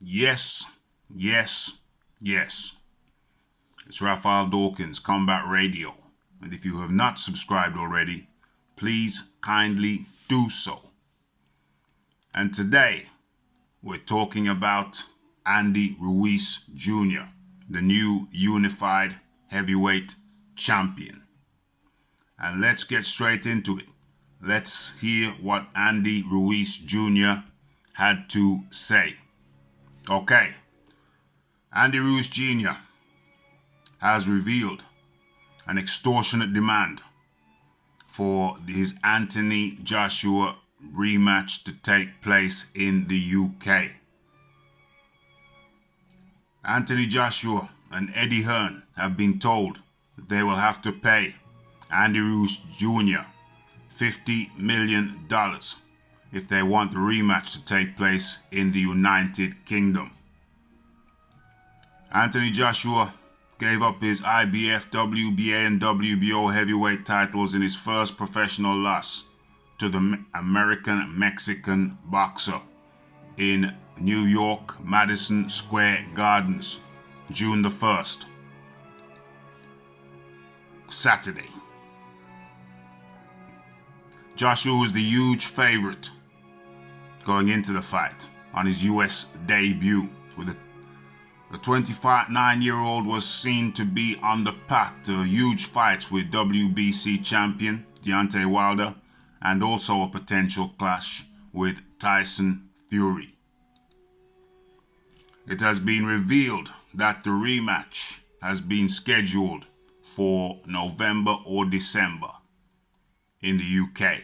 Yes, yes, yes. It's Raphael Dawkins, Combat Radio. And if you have not subscribed already, please kindly do so. And today, we're talking about Andy Ruiz Jr., the new unified heavyweight champion. And let's get straight into it. Let's hear what Andy Ruiz Jr. had to say. Okay. Andy Ruiz Jr. has revealed an extortionate demand for his Anthony Joshua rematch to take place in the UK. Anthony Joshua and Eddie Hearn have been told that they will have to pay Andy Ruiz Jr. $50 million if they want the rematch to take place in the United Kingdom. Anthony Joshua gave up his IBF, WBA, and WBO heavyweight titles in his first professional loss to the American-Mexican boxer in New York, Madison Square Gardens, June the 1st, Saturday. Joshua was the huge favorite going into the fight on his US debut. With the 29-year-old was seen to be on the path to huge fights with WBC champion Deontay Wilder and also a potential clash with Tyson Fury. It has been revealed that the rematch has been scheduled for November or December in the UK.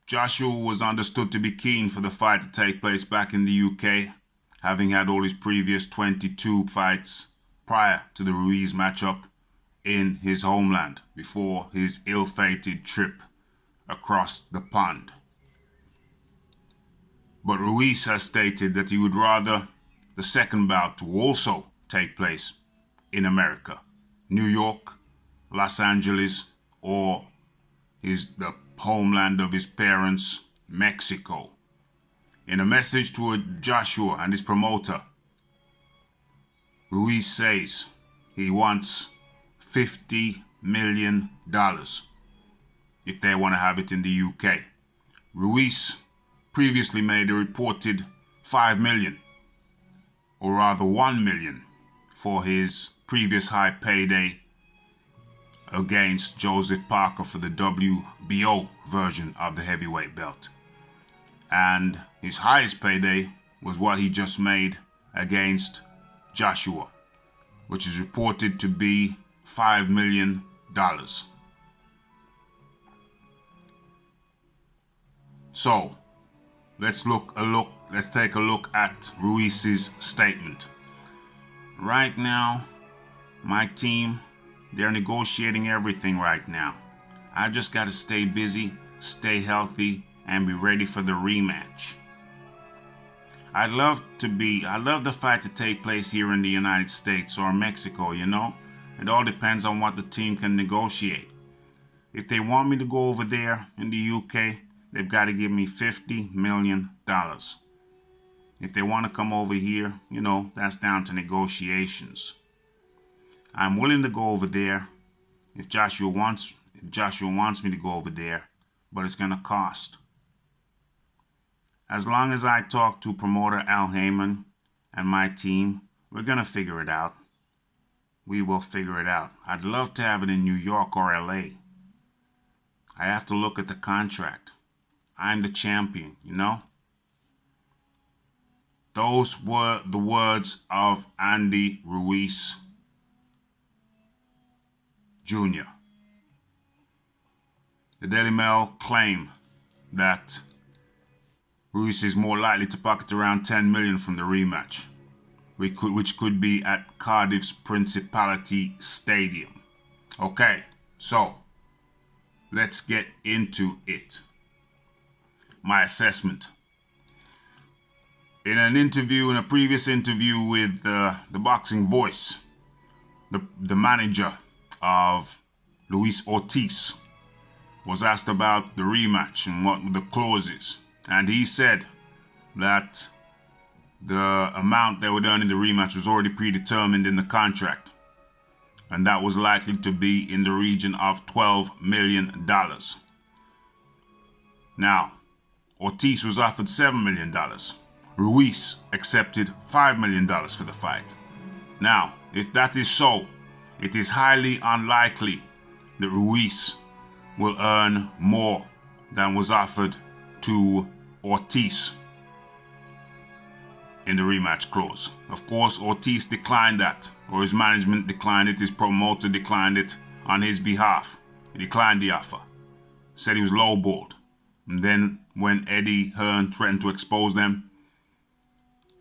Joshua was understood to be keen for the fight to take place back in the UK, having had all his previous 22 fights prior to the Ruiz matchup in his homeland before his ill-fated trip across the pond. But Ruiz has stated that he would rather the second bout to also take place in America, New York, Los Angeles, or the homeland of his parents, Mexico. In a message to Joshua and his promoter, Ruiz says he wants $50 million if they want to have it in the UK. Ruiz previously made a reported $5 million, or rather $1 million, for his previous high payday against Joseph Parker for the WBO version of the heavyweight belt. And his highest payday was what he just made against Joshua, which is reported to be $5 million. So, let's take a look at Ruiz's statement. Right now, my team, they're negotiating everything right now. I just got to stay busy, stay healthy, and be ready for the rematch. I'd love the fight to take place here in the United States or Mexico, you know? It all depends on what the team can negotiate. If they want me to go over there in the UK, they've got to give me $50 million. If they want to come over here, you know, that's down to negotiations. I'm willing to go over there if Joshua wants me to go over there, but it's going to cost. As long as I talk to promoter Al Heyman and my team, we're going to figure it out. We will figure it out. I'd love to have it in New York or LA. I have to look at the contract. I'm the champion, you know? Those were the words of Andy Ruiz Jr. The Daily Mail claim that Ruiz is more likely to pocket around $10 million from the rematch, which could be at Cardiff's Principality Stadium. Okay, so let's get into it. My assessment. In a previous interview with the Boxing Voice, the manager of Luis Ortiz was asked about the rematch and what the clauses, and he said that the amount they would earn in the rematch was already predetermined in the contract, and that was likely to be in the region of $12 million. Now, Ortiz was offered $7 million. Ruiz accepted $5 million for the fight. Now, if that is so, it is highly unlikely that Ruiz will earn more than was offered to Ortiz in the rematch clause. Of course, Ortiz declined that, or his management declined it, his promoter declined it on his behalf. He declined the offer, said he was lowballed. And then when Eddie Hearn threatened to expose them,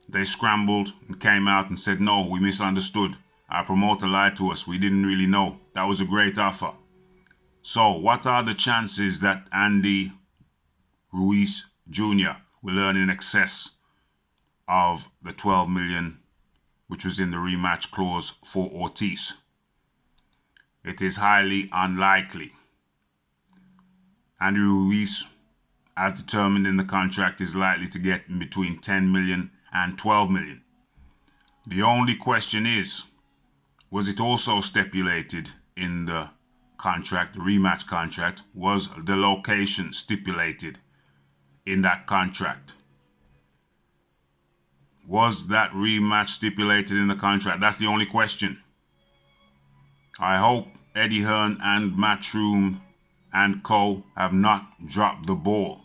they scrambled and came out and said, no, we misunderstood. Our promoter lied to us. We didn't really know. That was a great offer. So what are the chances that Andy Ruiz Jr. will earn in excess of the $12 million, which was in the rematch clause for Ortiz? It is highly unlikely. Andy Ruiz, as determined in the contract, is likely to get in between $10 million and $12 million. The only question is, was it also stipulated in the contract, the rematch contract? Was the location stipulated in that contract? Was that rematch stipulated in the contract? That's the only question. I hope Eddie Hearn and Matchroom and co have not dropped the ball.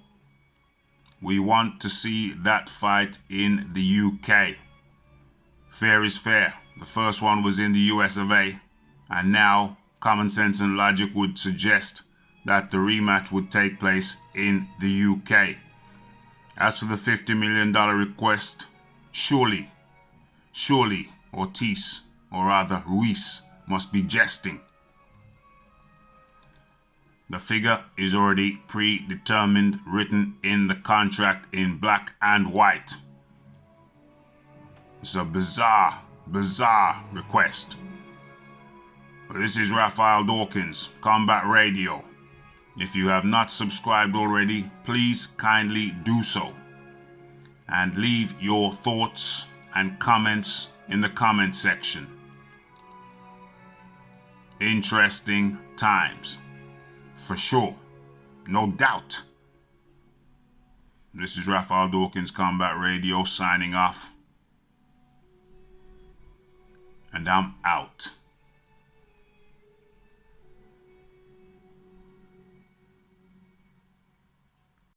We want to see that fight in the UK. Fair is fair. The first one was in the US of A, and now common sense and logic would suggest that the rematch would take place in the UK. As for the $50 million request, surely Ortiz, or rather Ruiz, must be jesting. The figure is already predetermined, written in the contract in black and white. It's a bizarre request. But this is Raphael Dawkins, Combat Radio. If you have not subscribed already, please kindly do so. And leave your thoughts and comments in the comment section. Interesting times. For sure. No doubt. This is Raphael Dawkins, Combat Radio, signing off. And I'm out.